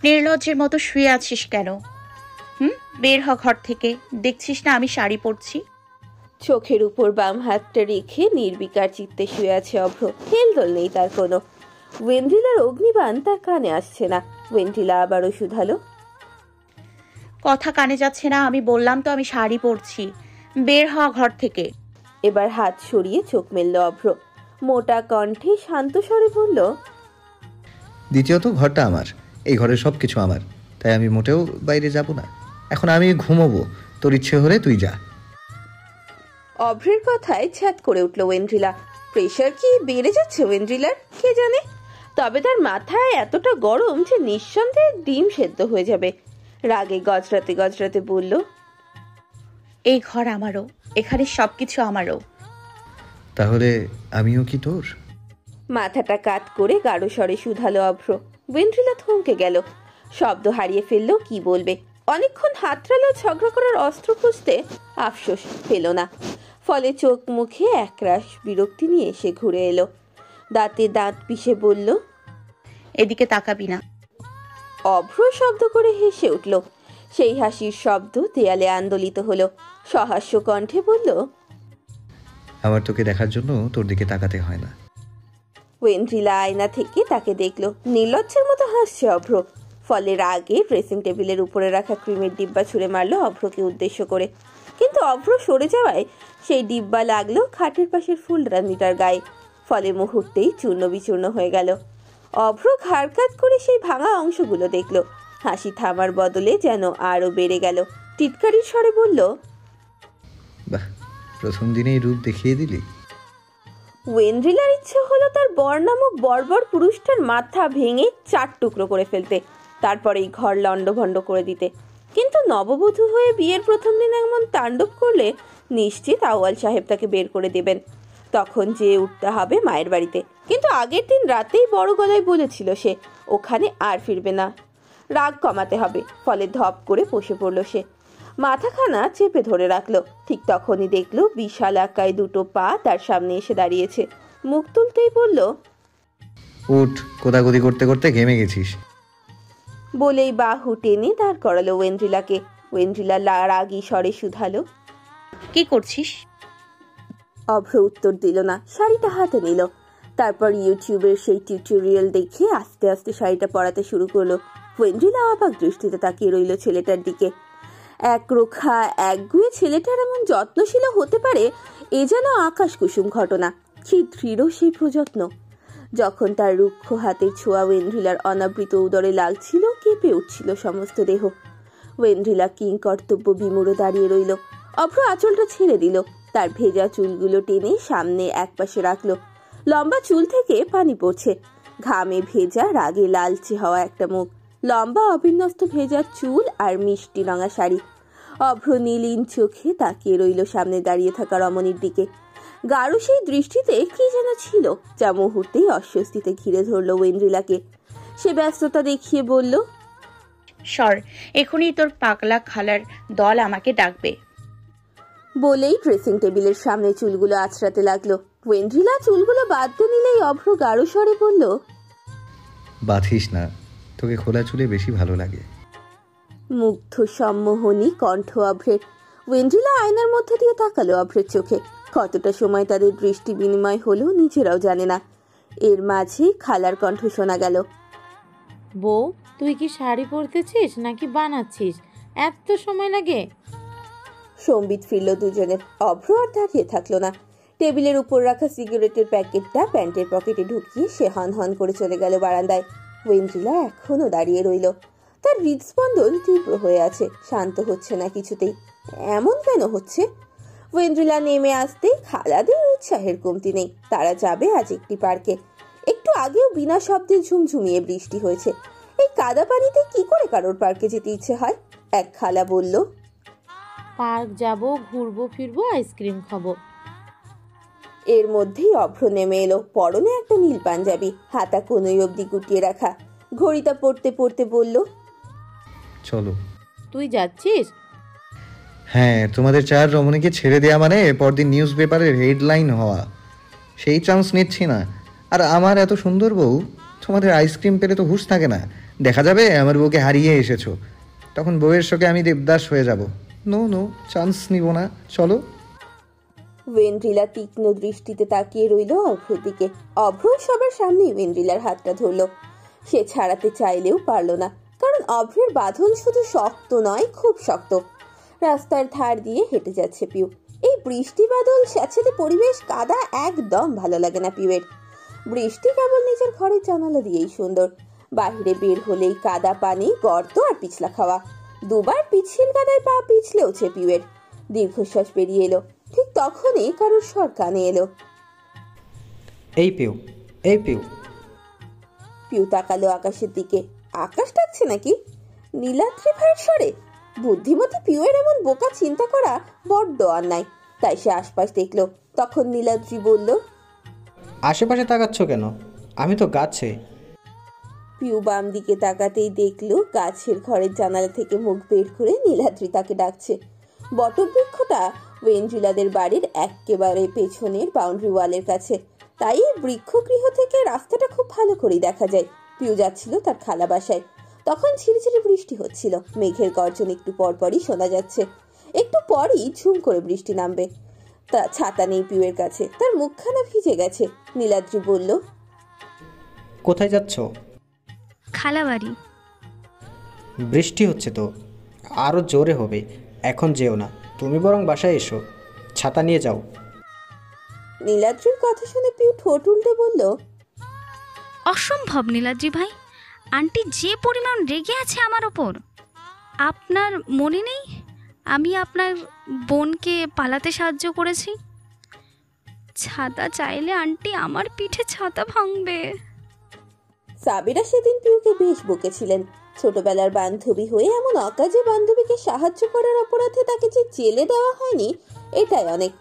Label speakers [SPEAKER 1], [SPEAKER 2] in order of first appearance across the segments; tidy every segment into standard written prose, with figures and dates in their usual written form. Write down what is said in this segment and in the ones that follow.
[SPEAKER 1] নির্লজ্জের মতো শুয়ে আছিস কেন? বের হ ঘর থেকে। দেখছিস না আমি শাড়ি পরছি?
[SPEAKER 2] চোখের উপর বাম হাতটা রেখে নির্বিকার চিত্তে শুয়ে আছে অভ্র। হেলদোল নেই তার কোনো। ওয়েন্ড্রিলার অগ্নিবাণ তার কানে আসছে না। ওয়েন্ড্রিলা আবারও শুধালো,
[SPEAKER 1] কথা কানে যাচ্ছে না? আমি বললাম তো আমি শাড়ি পরছি। বের হ ঘর থেকে।
[SPEAKER 2] এবার হাত সরিয়ে চোখ মেলল অভ্র। মোটা কণ্ঠে শান্ত স্বরে বলল,
[SPEAKER 3] দ্বিতীয়ত ঘরটা আমার, এই ঘরের সব কিছু আমার, তাই আমি মোটেও বাইরে যাব না। এখন আমি ঘুমোবো, তোর ইচ্ছে হলে তুই যা।
[SPEAKER 2] অভ্রের কথায় ছ্যাত করে উঠল ওয়েন্ড্রিলা। প্রেশার কি বেড়ে যাচ্ছে ওয়েন্ড্রিলার? কে জানে। তবে তার মাথায় এতটা গরম যে নিঃসন্দেহে ডিম সেদ্ধ হয়ে যাবে। রাগে গজরাতে গজরাতে বলল,
[SPEAKER 1] এই ঘর আমারও, এখানে সবকিছু আমারও।
[SPEAKER 3] তাহলে আমিও কি তোর?
[SPEAKER 2] মাথাটা কাত করে গাঢ় স্বরে শুধালো অভ্র। ওয়েন্ড্রিলা থমকে গেল। শব্দ হারিয়ে ফেললো, কি বলবে। অনেকক্ষণ হাতড়ালো ঝগড়া করার অস্ত্র খুঁজতে, আফসোস পেল না। ফলে চোখ মুখে একরাশ বিরক্তি নিয়ে সে ঘুরে এলো। দাঁতে দাঁত পিষে বলল,
[SPEAKER 1] এদিকে তাকাবি না।
[SPEAKER 2] অভ্র শব্দ করে হেসে উঠল। সেই হাসির শব্দ দেয়ালে আন্দোলিত হলো। সহাস্য কণ্ঠে বলল,
[SPEAKER 3] আমার তোকে দেখার জন্য তোর দিকে তাকাতে হয় না।
[SPEAKER 2] ওয়েন্ড্রিলা আয়না থেকে তাকে দেখল। নির্লজ্জের মতো হাসছে অভ্র। ফলে রাগে ড্রেসিং টেবিলের উপরে রাখা ক্রিমের ডিব্বা ছুঁড়ে মারল অভ্রকে উদ্দেশ্য করে। কিন্তু অভ্র সরে যাওয়ায় সেই ডিব্বা লাগলো খাটের পাশের ফুলদানিটার গায়ে। ফলে মুহূর্তেই চূর্ণ বিচূর্ণ হয়ে গেল। অভ্র ঘাড় কাত করে সেই ভাঙা অংশগুলো দেখল। হাসি থামার বদলে যেন আরো বেড়ে গেল। টিটকারির স্বরে বলল,
[SPEAKER 3] বাহ, প্রথম দিনেই রূপ দেখিয়ে দিলি।
[SPEAKER 2] ওয়েন্ড্রিলার ইচ্ছে হলো তার বর নামক বর্বর পুরুষটার মাথা ভেঙে 4 টুকরো করে ফেলতে, তারপরে এই ঘর লণ্ডভণ্ড করে দিতে। কিন্তু নববধূ হয়ে বিয়ের প্রথম দিন এমন তাণ্ডব করলে নিশ্চিত আউয়াল সাহেব তাকে বের করে দেবেন। তখন যেয়ে উঠতে হবে মায়ের বাড়িতে। কিন্তু আগের দিন রাতেই বড় গলায় বলেছিল সে ওখানে আর ফিরবে না। রাগ কমাতে হবে। ফলে ধপ করে বসে পড়ল সে। মাথাখানা চেপে ধরে রাখলো। ঠিক তখনই দেখলো বিশাল আকায় 2টো পা তার সামনে এসে দাঁড়িয়েছে। মুখ তুলতেই বলল,
[SPEAKER 3] উঠ, কোদাকুদি করতে করতে ঘেমে গেছিস।
[SPEAKER 2] বলেই বাহু টেনে দাঁড় করালো ওয়েন্ড্রিলাকে। ওয়েন্ড্রিলা রাগী স্বরে শুধালো,
[SPEAKER 1] কি করছিস?
[SPEAKER 2] অভ্র উত্তর দিল না। শাড়িটা হাতে নিল। তারপর ইউটিউবের সেই টিউটোরিয়াল দেখে আস্তে আস্তে শাড়িটা পরাতে শুরু করলো। ওয়েন্ড্রিলা অবাক দৃষ্টিতে তাকিয়ে রইল ছেলেটার দিকে। একরোখা একগুঁয়ে ছেলেটার এমন যত্নশীল হতে পারে, এ যেন আকাশ কুসুম ঘটনা। কি দৃঢ় সেই প্রযত্ন। যখন তার রুক্ষ হাতের ছোঁয়া ওয়েন্ড্রিলার অনাবৃত উদরে লাগছিল, কেঁপে উঠছিল সমস্ত দেহ। ওয়েন্ড্রিলা কিং কর্তব্য বিমূঢ় দাঁড়িয়ে রইল। অভ্র আঁচলটা ছেড়ে দিল। তার ভেজা চুলগুলো টেনে সামনে একপাশে রাখলো। লম্বা চুল থেকে পানি পড়ছে। ঘামে ভেজা, রাগে লালচে হওয়া একটা মুখ, লম্বা অবিন্যস্ত ভেজা চুল আর মিষ্টি রঙা শাড়ি। অভ্র নীলিন চোখে তাকিয়ে রইল সামনে দাঁড়িয়ে থাকা রমণীর দিকে। গাঢ় সেই দৃষ্টিতে কি যেন ছিল যা মুহূর্তেই অস্বস্তিতে ঘিরে ধরল ওয়েন্ড্রিলাকে। সে ব্যস্ততা দেখিয়ে বলল,
[SPEAKER 1] সর, এখনই তোর পাগলা খালার দল আমাকে ডাকবে।
[SPEAKER 2] বলেই ড্রেসিং টেবিলের সামনে চুলগুলো আছড়াতে লাগলো। ওয়েন্ড্রিলা চুলগুলো বাঁধতে নিলেই অভ্র গাঢ় স্বরে বলল,
[SPEAKER 3] বাঁধিস না, তোকে খোলা চুলে বেশি ভালো লাগে।
[SPEAKER 2] মুগ্ধ সম্মোহনী কণ্ঠ অভ্রের। ওয়েন্ড্রিলা আয়নার মধ্যে দিয়ে তাকালো অভ্রের চোখে। কতটা সময় তাদের দৃষ্টি বিনিময় হলো নিজেরাও জানে না। এর মাঝে খালার কণ্ঠ শোনা গেল,
[SPEAKER 4] বউ, তুই কি শাড়ি পরতেছিস নাকি বানাচ্ছিস? এত সময় লাগে?
[SPEAKER 2] সম্বিত ফিরল দুজনের। অভ্র আর দাঁড়িয়ে থাকলো না। টেবিলের উপর রাখা সিগারেটের প্যাকেটটা প্যান্টের পকেটে ঢুকিয়ে সে হন হন করে চলে গেল বারান্দায়। ওয়েন্ড্রিলা এখনো দাঁড়িয়ে রইল। তার হৃদস্পন্দন তীব্র হয়ে আছে, শান্ত হচ্ছে না কিছুতেই। এমন কেন হচ্ছে? ওয়েন্ড্রিলা নেমে আসতেই খালাদের উৎসাহের কমতি নেই। তারা যাবে আজ একটি পার্কে। একটু আগেও বিনা শব্দে ঝুমঝুমিয়ে বৃষ্টি হয়েছে। এই কাদা পানিতে কি করে কারোর পার্কে যেতে ইচ্ছে হয়? এক খালা বলল,
[SPEAKER 4] পার্ক যাব, ঘুরবো ফিরবো, আইসক্রিম খাবো।
[SPEAKER 2] এর মধ্যেই অভ্র নেমে এলো। পরনে একটা নীল পাঞ্জাবি, হাতা কোনোই অবধি গুটিয়ে রাখা। ঘড়িটা পড়তে পড়তে বলল,
[SPEAKER 3] চলো।
[SPEAKER 4] তুই যাচ্ছিস?
[SPEAKER 3] হ্যাঁ, তোমাদের 4 রমণীকে ছেড়ে দেয়া মানে পরদিন নিউজ পেপারের হেডলাইন হওয়া। সেই চান্স নিচ্ছি না। আর আমার এত সুন্দর বউ, তোমাদের আইসক্রিম পেলে তো হুঁশ থাকে না। দেখা যাবে আমার বউকে হারিয়ে এসেছো, তখন বউয়ের শোকে আমি দেবদাস হয়ে যাব। নো নো, চান্স নিব না, চলো।
[SPEAKER 2] ওয়েন্ড্রিলা তীক্ষ্ণ দৃষ্টিতে তাকিয়ে রইল অভ্রের দিকে। অভ্র সবার সামনেই ওয়েন্ড্রিলার হাতটা ধরল। সে ছাড়াতে চাইলেও পারল না, কারণ অভ্রের বাঁধন শুধু শক্ত নয়, খুব শক্ত। রাস্তার ধার দিয়ে হেঁটে যাচ্ছে পিউ। এই বৃষ্টি বাদল স্যাঁতসেঁতে পরিবেশ, কাদা একদম ভালো লাগে না পিউয়ের। বৃষ্টি কেবল নিজের ঘরের জানালা দিয়েই সুন্দর। বাহিরে বের হলেই কাদা, পানি, গর্ত আর পিছলা খাওয়া। দুবার পিচ্ছিল কাদায় পা পিছলেওছে পিউয়ের। দীর্ঘশ্বাস বেরিয়ে এলো। ঠিক তখনই কারোর স্বর কানে এলো।
[SPEAKER 5] এই পিউ, এই পিউ।
[SPEAKER 2] পিউ তাকালো আকাশের দিকে। আকাশ ডাকছে নাকি? নীলাদ্রি ভাইয়ের স্বরে। বুদ্ধিমতী পিউয়ের এমন বোকা চিন্তা করা বড্ড অন্যায়। তাই সে আশপাশ দেখলো। তখন নীলাদ্রি বলল,
[SPEAKER 5] আশেপাশে তাকাচ্ছ কেন? আমি তো গাছে।
[SPEAKER 2] পিউ বাম দিকে তাকাতেই দেখলো গাছের ঘরের জানালা থেকে মুখ বের করে নীলাদ্রি তাকে ডাকছে। বটবৃক্ষটা ওয়েন্ড্রিলাদের বাড়ির একেবারে পেছনের বাউন্ডারি ওয়ালের কাছে, তাই বৃক্ষগৃহ থেকে রাস্তাটা খুব ভালো করেই দেখা যায়। পিউ যাচ্ছিল তার খালা বাসায়। তখন ঝিরিঝিরি বৃষ্টি হচ্ছিল। মেঘের গর্জন একটু পরপরই শোনা যাচ্ছে। একটু পরই ঝুম করে বৃষ্টি নামবে। তা ছাতা নেই পিউয়ের কাছে, তার মুখখানা ভিজে গেছে। নীলাদ্রি বলল,
[SPEAKER 5] কোথায় যাচ্ছ?
[SPEAKER 6] খালাবাড়ি।
[SPEAKER 5] বৃষ্টি হচ্ছে তো, আরও জোরে হবে। এখন যেও না, তুমি বরং বাসায় এসো, ছাতা নিয়ে যাও।
[SPEAKER 2] নীলাদ্রির কথা শুনে পিউ ঠোঁট উল্টে বলল,
[SPEAKER 6] অসম্ভব নীলাদ্রি ভাই, আন্টি যে পরিমাণ রেগে আছে আমার ওপর। আপনার মনে নেই আমি আপনার বোনকে পালাতে সাহায্য করেছি? ছাতা চাইলে আন্টি আমার পিঠে ছাতা ভাঙবে।
[SPEAKER 2] সাবিরা সেদিন পিউকে বেশ বকেছিলেন। ছোটবেলার বান্ধবী হয়ে এমন অকাজে বান্ধবীকে সাহায্য করার অপরাধে তাকে যে জেলে দেওয়া হয়নি, এটাই অনেক।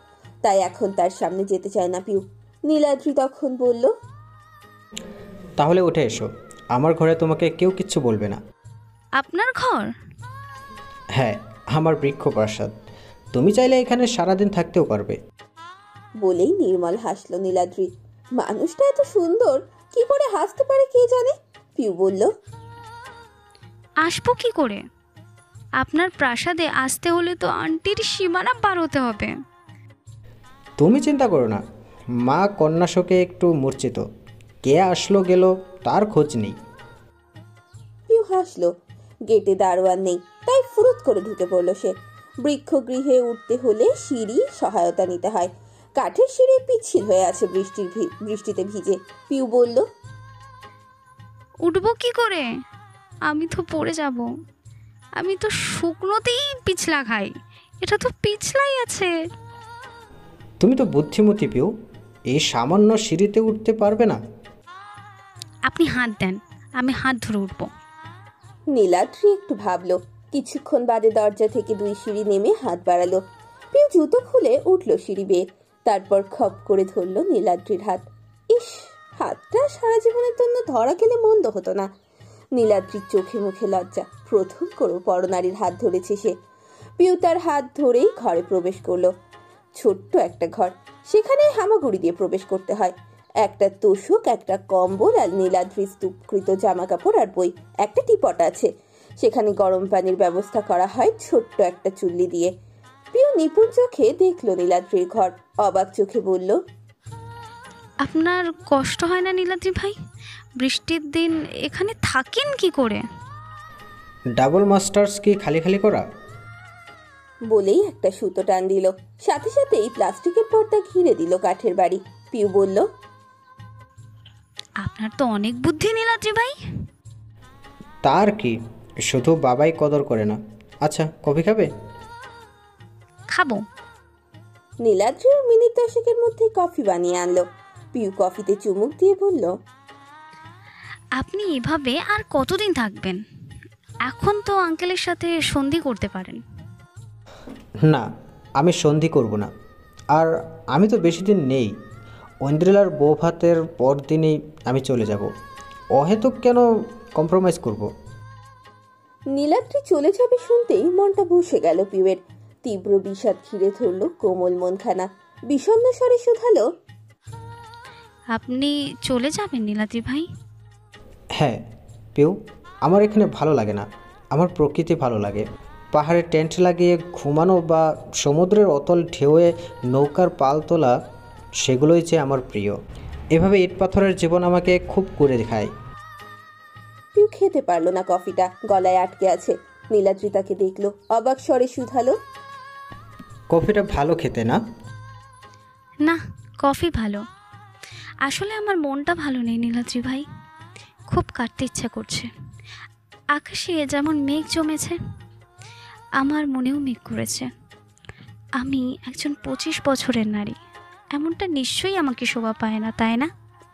[SPEAKER 2] তাই এখন তার সামনে যেতে চায় না পিউ। নীলাদ্রি তখন বলল,
[SPEAKER 5] তাহলে উঠে এসো, আমার ঘরে তোমাকে কেউ কিচ্ছু বলবে না।
[SPEAKER 6] আপনার ঘর?
[SPEAKER 5] হ্যাঁ, আমার বৃক্ষ প্রাসাদ। তুমি চাইলে এখানে সারাদিন থাকতেও পারবে।
[SPEAKER 2] বলেই নির্মল হাসল নীলাদ্রি। মানুষটা এত সুন্দর, কি করে হাসতে পারে কে জানে। পিউ বলল,
[SPEAKER 6] আসবো কি করে? আপনার প্রাসাদে আসতে হলে তো আন্টির সীমানা পার হতে হবে।
[SPEAKER 5] তুমি চিন্তা করো না, মা কন্যা শোকে একটু মূর্ছিত। কে আসলো গেল তার খোঁজ নেই।
[SPEAKER 2] পিউ হাসলো। গেটে দারোয়ান নেই, তাই ফুরুত করে ঢুকে পড়ল সে। বৃক্ষগৃহে উঠতে হলে সিঁড়ি সহায়তা নিতে হয়। কাঠের সিঁড়ি পিচ্ছিল হয়ে আছে বৃষ্টিতে ভিজে। পিউ বলল,
[SPEAKER 6] উঠবো কি করে? আমি তো পড়ে যাব। আমি তো শুকনোতেই পিছলা খাই, এটা তো পিছলাই আছে।
[SPEAKER 5] তুমি তো বুদ্ধিমতী পিউ, এই সামান্য সিঁড়িতে উঠতে পারবে না?
[SPEAKER 6] আপনি হাত দেন, আমি হাত ধরে উঠবো।
[SPEAKER 2] নীলাদ্রি একটু ভাবলো। কিছুক্ষণ বাদে দরজা থেকে 2 সিঁড়ি নেমে হাত বাড়ালো। পিউ জুতো খুলে উঠল সিঁড়ি বেয়ে। তারপর খপ করে ধরলো নীলাদ্রির হাত। ইস, হাতটা সারা জীবনের জন্য ধরা গেলে মন্দ হতো না। নীলাদ্রির চোখে মুখে লজ্জা। প্রথম কোনো পরনারীর হাত ধরেছে সে। পিউ তার হাত ধরেই ঘরে প্রবেশ করলো। ছোট্ট একটা ঘর, সেখানে হামাগুড়ি দিয়ে প্রবেশ করতে হয়। একটা তোষক, একটা কম্বল আর নীলাদ্রির স্তূপকৃত জামা কাপড় আর বই। একটা টিপট আছে, সেখানে গরম পানির ব্যবস্থা করা হয় ছোট্ট একটা চুল্লি দিয়ে। পিউ নিপুণ চোখে দেখলো নীলাদ্রির ঘর। অবাক চোখে বলল,
[SPEAKER 6] আপনার কষ্ট হয় না নীলাদ্রি ভাই? বৃষ্টির দিন এখানে থাকেন কি করে?
[SPEAKER 5] ডাবল মাস্টার্স কি খালি খালি করা?
[SPEAKER 2] বলেই একটা সুতো টান দিল। সাথে সাথেই প্লাস্টিকের পর্দা ঘিরে দিল কাঠের বাড়ি। পিউ বলল,
[SPEAKER 6] আপনার তো অনেক বুদ্ধি নীলাদ্রি ভাই।
[SPEAKER 5] তার কি, শুধু বাবাই কদর করে না। আচ্ছা, কফি খাবে?
[SPEAKER 6] খাবো।
[SPEAKER 2] নীলাদ্রি মিনিট 10 মধ্যে কফি বানিয়ে আনলো। পিউ কফিতে চুমুক দিয়ে বলল,
[SPEAKER 6] আপনি এভাবে আর কতদিন থাকবেন? এখন তো আঙ্কেলের সাথে সন্ধি করতে পারেন।
[SPEAKER 5] না, আমি সন্ধি করব না। আর আমি তো বেশি দিন নেই। ঐন্দ্রিলার বউ ভাতের পর দিনই আমি চলে যাব। অহেতুক কেন কম্প্রোমাইজ করব?
[SPEAKER 2] নীলাদ্রি চলে যাবে শুনতেই মনটা বসে গেল পিউয়ের। তীব্র বিষাদ ঘিরে ধরল কোমল মনখানা। বিষণ্ণ স্বরে শুধালো,
[SPEAKER 6] আপনি চলে যাবেন নীলাদ্রি ভাই?
[SPEAKER 5] হ্যাঁ পিউ, আমার এখানে ভালো লাগে না, আমার প্রকৃতি ভালো লাগে। পাহাড়ে টেন্ট লাগিয়ে ঘুমানো বা সমুদ্রের অতল ঢেউয়ে নৌকার পাল তোলা, সেগুলোই যে আমার প্রিয়। এভাবে ইট পাথরের জীবন আমাকে খুব করে দেখায়।
[SPEAKER 2] পিউ খেতে পারলো না কফিটা, গলায় আটকে আছে। নীলাদ্রি তাকে দেখলো, অবাক স্বরে শুধালো,
[SPEAKER 5] কফিটা ভালো খেতে না?
[SPEAKER 6] না, কফি ভালো। আসলে আমার মনটা ভালো নেই নীলাদ্রি ভাই, খুব কাটতে ইচ্ছা করছে। আকাশে যেমন মেঘ জমেছে, আমার মনেও মেঘ করেছে। আমি একজন 25 বছরের নারী, এমনটা নিশ্চয়ই আমাকে শোভা পায় না, তাই না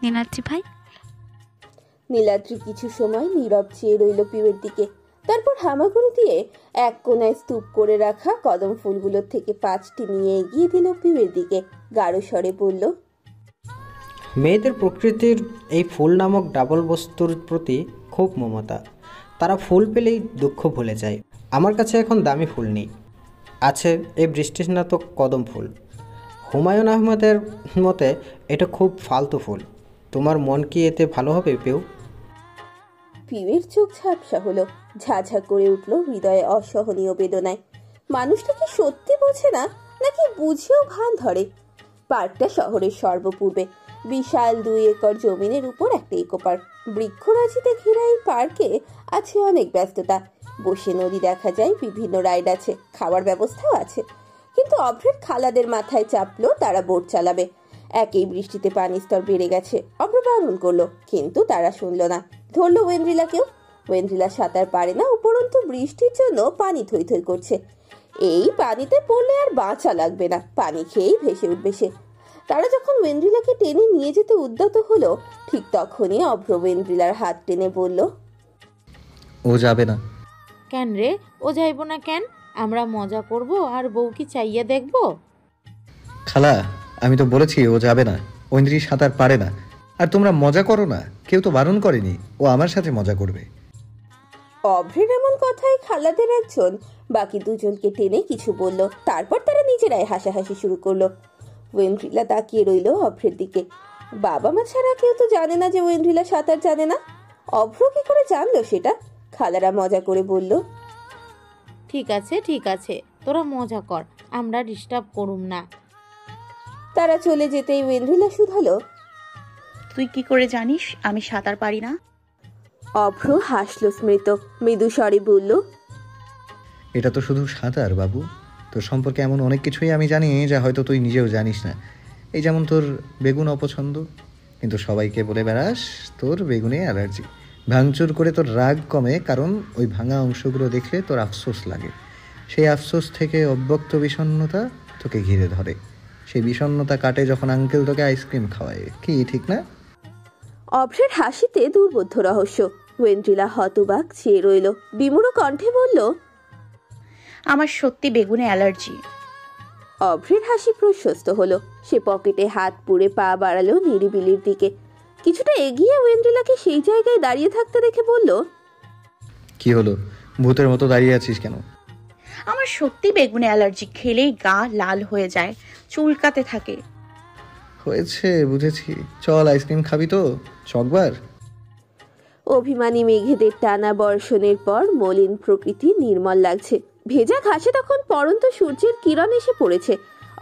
[SPEAKER 6] নীলাদ্রি ভাই?
[SPEAKER 2] নীলাদ্রি কিছু সময় নীরব চেয়ে রইল পিউয়ের দিকে। তারপর হামাগুড়ি দিয়ে এক কোনায় স্তূপ করে রাখা কদম ফুলগুলোর থেকে 5টি নিয়ে এগিয়ে দিল পিউয়ের দিকে। গাঢ় স্বরে বলল,
[SPEAKER 5] মেয়েদের প্রকৃতির এই ফুল নামক ডাবল বস্তুর প্রতি খুব মমতা। তারা ফুল পেলেই দুঃখ ভুলে যায়। আমার কাছে এখন দামি ফুল নেই, আছে এই বৃষ্টিস্নাত কদম ফুল। হুমায়ুন আহমেদের মতে এটা খুব ফালতু ফুল। তোমার মন কি এতে ভালো হবে পিউ?
[SPEAKER 2] পিউয়ের চোখ ঝাপসা হলো, ঝাঝা করে উঠল হৃদয়ে অসহনীয় বেদনায়। মানুষটা কি সত্যি বোঝে না, নাকি বুঝেও ভান ধরে? পার্কটা শহরের সর্বপূর্বে, বিশাল 2 একর জমিনের উপর একটা ইকো পার্ক। বৃক্ষরাজিতে ঘেরা এই পার্কে আছে অনেক ব্যস্ততা। বসে নদী দেখা যায়, বিভিন্ন রাইড আছে, খাওয়ার ব্যবস্থাও আছে। কিন্তু অভ্রের খালাদের মাথায় চাপলো তারা বোট চালাবে। একই বৃষ্টিতে পানির স্তর বেড়ে গেছে। অভ্র বারণ করলো, কিন্তু তারা শুনলো না। ধরলো ওয়েন্দ্রিলাকেও। ওয়েন্দ্রিলা সাঁতার পারে না, উপরন্তু বৃষ্টির জন্য পানি থই থই করছে। এই পানিতে পড়লে আর বাঁচা লাগবে না, পানি খেয়েই ভেসে উঠবে সে। তারা যখন ওয়েন্দ্রিলাকে টেনে নিয়ে যেতে উদ্যত হলো, ঠিক তখনই অভ্র ওয়েন্দ্রিলার হাত টেনে বলল,
[SPEAKER 3] ও যাবে না।
[SPEAKER 4] কেন রে, ও যাইব না কেন? আমরা মজা করব আর বউ কি চাইয়া দেখব?
[SPEAKER 3] খালা, আমি তো বলেছি ও যাবে না। ঐন্দ্রি সাঁতার পারে না। আর তোমরা মজা করো না, কেউ তো বারণ করেনি। ও আমার সাথে মজা করবে।
[SPEAKER 2] অভ্রের এমন কথায় খালাদের একজন বাকি দুজনকে টেনে কিছু বলল। তারপর তারা নিজেরাই হাসাহাসি শুরু করলো। ওয়েন্দ্রিলা তাকিয়ে রইল অভ্রের দিকে। বাবা মা ছাড়া কেউ তো জানে না যে ওয়েন্দ্রিলা সাঁতার জানে না। অভ্র কি করে জানলো সেটা? খালারা মজা করে বলল,
[SPEAKER 4] ঠিক আছে ঠিক আছে, তোরা মজা কর, আমরা ডিস্টার্ব করুম না।
[SPEAKER 2] তারা চলে যেতেই ওয়েন্দ্রিলা শুধালো,
[SPEAKER 1] তুই কি করে জানিস আমি সাঁতার পারি না?
[SPEAKER 2] অভ্র হাসলো স্মৃত, মৃদু স্বরে বলল,
[SPEAKER 3] এটা তো শুধু সাঁতার বাবু। তোর সম্পর্কে এমন অনেক কিছুই আমি জানি যা হয়তো তুই নিজেও জানিস না। এই যেমন তোর বেগুন অপছন্দ, কিন্তু সবাইকে বলে বেড়াস তোর বেগুনে অ্যালার্জি। ভাঙচুর করে তোর রাগ কমে, কারণ ওই ভাঙা অংশগুলো দেখলে তোর আফসোস লাগে। সেই আফসোস থেকে অব্যক্ত বিষণ্ণতা তোকে ঘিরে ধরে। সেই বিষণ্ণতা কাটে যখন আঙ্কেল তোকে আইসক্রিম খাওয়ায়। কি ঠিক না?
[SPEAKER 2] অভ্রের হাসিতে দুর্বোধ্য রহস্য। ওয়েন্দ্রিলা হতবাক চেয়ে রইল, বিমূঢ় কণ্ঠে বলল,
[SPEAKER 1] আমার সত্যি বেগুনে অ্যালার্জি।
[SPEAKER 2] অভ্রের হাসি প্রশস্ত হলো। সে পকেটে হাত পুরে পা বাড়ালো নিরিবিলির দিকে। কিছুটা এগিয়ে ওয়েন্দ্রিলাকে সেই জায়গায় দাঁড়িয়ে থাকতে দেখে বলল,
[SPEAKER 3] কি হলো, ভূতের মতো দাঁড়িয়ে আছিস কেন?
[SPEAKER 1] আমার সত্যি বেগুনে অ্যালার্জি, খেলেই গা লাল হয়ে যায়, চুলকাতে থাকে।
[SPEAKER 3] হয়েছে, বুঝেছি। চল, আইসক্রিম খাবি তো? চকবার।
[SPEAKER 2] অভিমানী মেঘেদের টানা বর্ষণের পর মলিন প্রকৃতি নির্মল লাগছে। ভেজা ঘাসে তখন পড়ন্ত সূর্যের কিরণ এসে পড়েছে।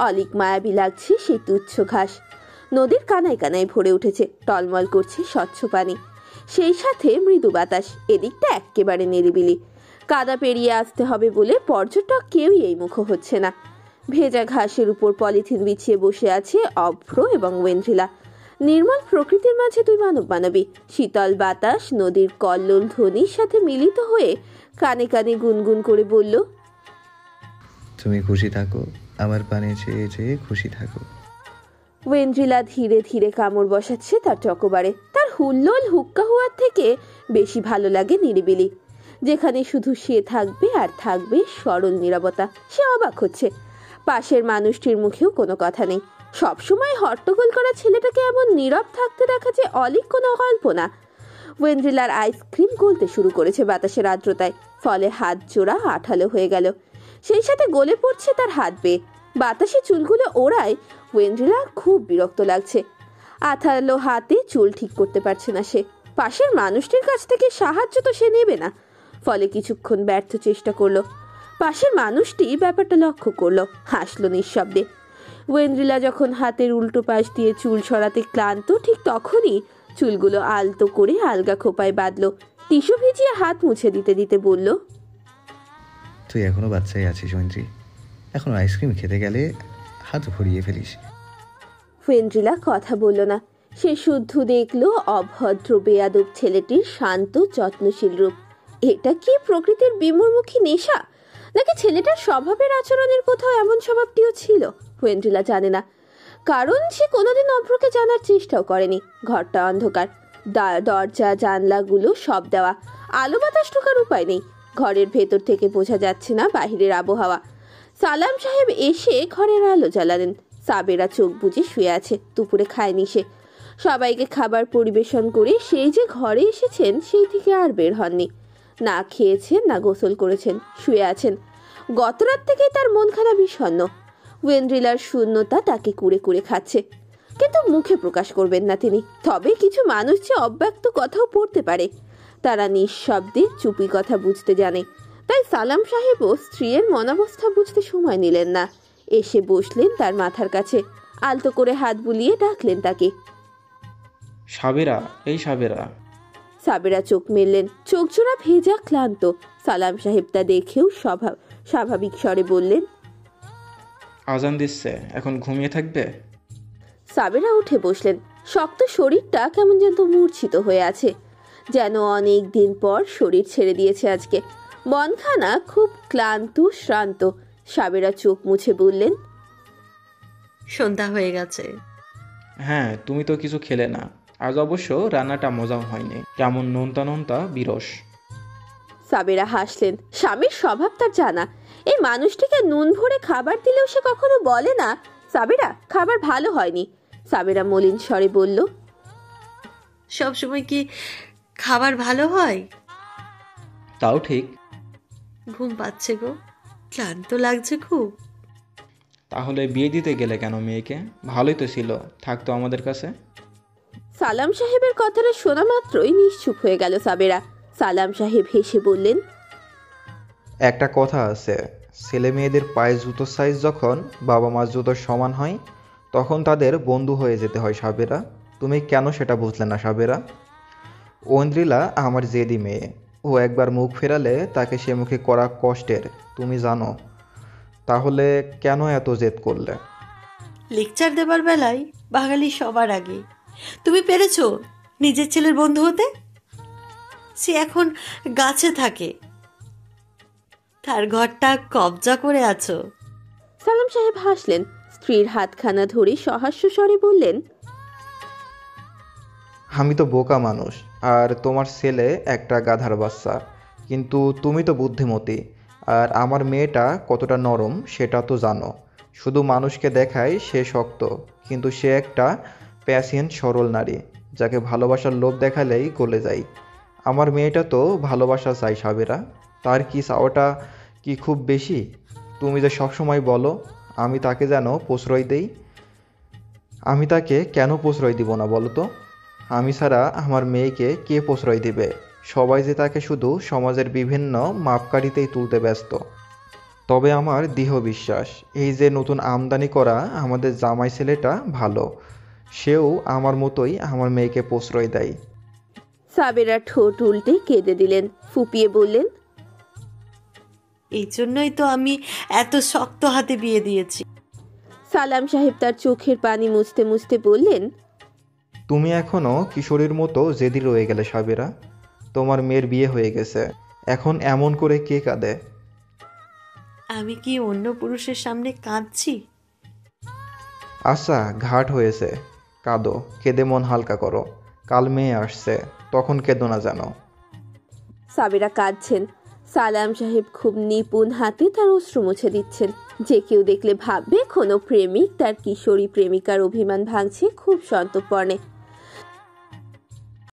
[SPEAKER 2] অলিক মায়াবী লাগছে সেই তুচ্ছ ঘাস। নদীর কানায় কানায় ভরে উঠেছে, টলমল করছে স্বচ্ছ পানি, সেই সাথে মৃদু বাতাস। এদিকটা এক্কেবারে নিরিবিলি। কাদা পেরিয়ে আসতে হবে বলে পর্যটক কেউই এই মুখ হচ্ছে না। ভেজা ঘাসের উপর পলিথিন বিছিয়ে বসে আছে অভ্র এবং ওয়েন্দ্রিলা। নির্মল প্রকৃতির মাঝে দুই মানব মানবী। শীতল বাতাস নদীর কল্লোল ধ্বনির সাথে মিলিত হয়ে কানে কানে গুনগুন করে বলল,
[SPEAKER 3] তুমি খুশি থাকো, আমার পানে চেয়ে চেয়ে খুশি থাকো।
[SPEAKER 2] ওয়েন্দ্রিলা ধীরে ধীরে কামড় বসাচ্ছে তার চকোবারে। তার হুল্লোল হুক্কা হওয়ার থেকে বেশি ভালো লাগে নিরিবিলি, যেখানে শুধু সে থাকবে আর থাকবে সরল নীরবতা। সে অবাক হচ্ছে, পাশের মানুষটির মুখেও কোনো কথা নেই। সবসময় হট্টগোল করা ছেলেটাকে এমন নীরব থাকতে দেখা যে অলিক কোনো কল্পনা। ওয়েন্দ্রিলার আইসক্রিম গলতে শুরু করেছে বাতাসের আর্দ্রতায়, ফলে হাত জোড়া আঠালো হয়ে গেল। সেই সাথে গলে পড়ছে তার হাত বেয়ে। বাতাসে চুলগুলো ওড়ায়। ওয়েন্দ্রিলা খুব বিরক্ত লাগছে। আঠালো হাতে চুল ঠিক করতে পারছে না সে। পাশের মানুষটির কাছ থেকে সাহায্য তো সে নেবে না, ফলে কিছুক্ষণ ব্যর্থ চেষ্টা করলো। পাশের মানুষটি ব্যাপারটা লক্ষ্য করলো, হাসলো নিঃশব্দে। ওয়েন্দ্রিলা যখন হাতের উল্টো পাশ দিয়ে চুল সরাতে ক্লান্ত, ঠিক তখনই চুলগুলো আলতো করে আলগা খোপায় বাঁধলো। টিস্যু ভিজিয়ে হাত মুছে দিতে দিতে বলল,
[SPEAKER 3] তুই এখনো বাচ্চাই আছিস ঐন্দ্রি, এখন আইসক্রিম খেতে গেলে হাত ভরিয়ে ফেলিস।
[SPEAKER 2] ওয়েন্দ্রিলা কথা বলল না। সে শুদ্ধ দেখলো অভদ্র বেয়াদব ছেলেটির শান্ত যত্নশীল রূপ। এটা কি প্রকৃতির বিমূর্মুখী নেশা, নাকি ছেলেটার স্বভাবের আচরণের কোথাও এমন স্বভাবটিও ছিল? ওয়েন্দ্রিলা জানে না, কারণ সে কোনোদিন অভ্রকে জানার চেষ্টাও করেনি। ঘরটা অন্ধকার, দরজা জানলাগুলো সব দেওয়া, আলো বাতাস ঢোকার উপায় নেই। ঘরের ভেতর থেকে বোঝা যাচ্ছে না বাহিরের আবহাওয়া। সালাম সাহেব এসে ঘরের আলো জ্বালালেন। সাবেরা চোখ বুজে শুয়ে আছে, দুপুরে খায়নি সে। সবাইকে খাবার পরিবেশন করে সেই যে ঘরে এসেছেন সেই থেকে আর বের হননি। না খেয়েছেন, না গোসল করেছেন, শুয়ে আছেন। গতরাত থেকেই তার মনখানা বিষণ্ণ। ওয়েন্দ্রিলার শূন্যতা তাকে কুড়ে কুড়ে খাচ্ছে, কিন্তু মুখে প্রকাশ করবেন না তিনি। তবে কিছু মানুষ যে অব্যক্ত কথাও পড়তে পারে, তারা নিঃশব্দে চুপি কথা বুঝতে জানে। তাই সালাম সাহেবও স্ত্রীর মনাবস্থা বুঝতে সময় নিলেন না। এসে বসলেন তার মাথার কাছে, আলতো করে হাত বুলিয়ে ডাকলেন তাকে,
[SPEAKER 7] সাবেরা, এই সাবেরা।
[SPEAKER 2] সাবেরা চোখ মেললেন, চোখ জোড়া ভেজা, ক্লান্ত। সালাম সাহেব তা দেখেও স্বাভাবিক স্বরে বললেন,
[SPEAKER 7] আজান দিচ্ছে, এখন ঘুমিয়ে থাকবে?
[SPEAKER 2] সাবেরা উঠে বসলেন। শক্ত শরীরটা কেমন যেন মূর্ছিত হয়ে আছে, যেন অনেক দিন পর শরীর ছেড়ে দিয়েছে আজকে। মনখানা খুব ক্লান্ত, শ্রান্ত। সাবেরা চোখ মুছে বললেন,
[SPEAKER 8] সন্ধ্যা হয়ে গেছে।
[SPEAKER 7] হ্যাঁ, তুমি তো কিছু খেলে না। আজ অবশ্য রান্নাটা মজাও হয়নি, কেমন নোনতা নোনতা বিরস।
[SPEAKER 2] সাবেরা হাসলেন। স্বামীর স্বভাব তার জানা। এই মানুষটিকে নুন ভরে খাবার দিলেও সে কখনো বলে না, সাবেরা খাবার ভালো হয়নি। সাবেরা মলিন স্বরে বলল,
[SPEAKER 8] সবসময় কি খাবার ভালো হয়?
[SPEAKER 7] তাও ঠিক।
[SPEAKER 8] ঘুম পাচ্ছে গো, ক্লান্ত লাগছে খুব।
[SPEAKER 7] তাহলে বিয়ে দিতে গেলে কেন মেয়েকে? ভালোই তো ছিল, থাকতো আমাদের কাছে।
[SPEAKER 2] সালাম সাহেবের কথাটা শোনা মাত্রই নিশ্চুপ হয়ে গেল সাবেরা। সালাম সাহেব হেসে বললেন,
[SPEAKER 9] একটা কথা আছে, ছেলে মেয়েদের পায়ে জুতোর সাইজ যখন বাবা মার জুতোর সমান হয়, তখন তাদের বন্ধু হয়ে যেতে হয় সাবেরা। তুমি কেন সেটা বুঝলে না সাবেরা? ঐন্দ্রিলা আমার জেদি মেয়ে, ও একবার মুখ ফেরালে তাকে সে মুখে করা কষ্টের তুমি জানো। তাহলে কেন এত জেদ করলে?
[SPEAKER 8] লেকচার দেবার বেলায় বাঙালি সবার আগে। তুমি পেরেছো নিজের ছেলের বন্ধু হতে? সে এখন গাছে থাকে, তার ঘরটা কবজা করে আছো।
[SPEAKER 2] সালাম সাহেব হাসলেন। স্ত্রীর হাতখানা ধরে সহাস্য স্বরে বললেন,
[SPEAKER 9] আমি তো বোকা মানুষ, আর তোমার ছেলে একটা গাধার বাচ্চা, কিন্তু তুমি তো বুদ্ধিমতী। আর আমার মেয়েটা কতটা নরম সেটা তো জানো। শুধু মানুষকে দেখায় সে শক্ত, কিন্তু সে একটা প্যাসিয়েন্ট সরল নারী, যাকে ভালোবাসার লোভ দেখালেই গলে যায়। আমার মেয়েটা তো ভালোবাসা চাই সাবেরা। তার কি চাওয়াটা কি খুব বেশি? তুমি যে সবসময় বলো আমি তাকে যেন প্রশ্রয় দেই, আমি তাকে কেন প্রশ্রয় দিব না বলো তো? আমি ছাড়া আমার মেয়েকে কে প্রশ্রয় দিবে? সবাই যে তাকে শুধু সমাজের বিভিন্ন মাপকাঠিতেই তুলতে ব্যস্ত। তবে আমার দৃঢ় বিশ্বাস, এই যে নতুন আমদানি করা আমাদের জামাই ছেলেটা ভালো, সেও আমার মতোই আমার মেয়েকে প্রশ্রয় দেয়।
[SPEAKER 2] সাবেরা ঠোঁট উল্টে কেঁদে দিলেন, ফুপিয়ে বললেন,
[SPEAKER 8] এই জন্যই তো আমি এত শক্ত হাতে বিয়ে দিয়েছি।
[SPEAKER 2] সালাম সাহেব তার চোখের পানি মুছতে মুছতে বললেন,
[SPEAKER 9] তুমি এখনো কিশোরীর মতো জেদি রয়ে গেলে সাবেরা। তোমার মেয়ের বিয়ে হয়ে গেছে, এখন এমন করে কে কাঁদে?
[SPEAKER 8] আমি কি অন্য পুরুষের সামনে কাঁদছি?
[SPEAKER 9] আচ্ছা, ঘাট হয়েছে, কাঁদো, কেঁদে মন হালকা করো। কাল মেয়ে আসছে, তখন কেঁদো না যেন।
[SPEAKER 2] সাবেরা কাঁদছেন। সালাম সাহেব খুব নিপুণ হাতে তার অশ্রু মুছে দিচ্ছেন। যে কেউ দেখলে ভাববে কোনো প্রেমিক তার কিশোরী প্রেমিকার অভিমান ভাঙছে খুব সন্তর্পণে।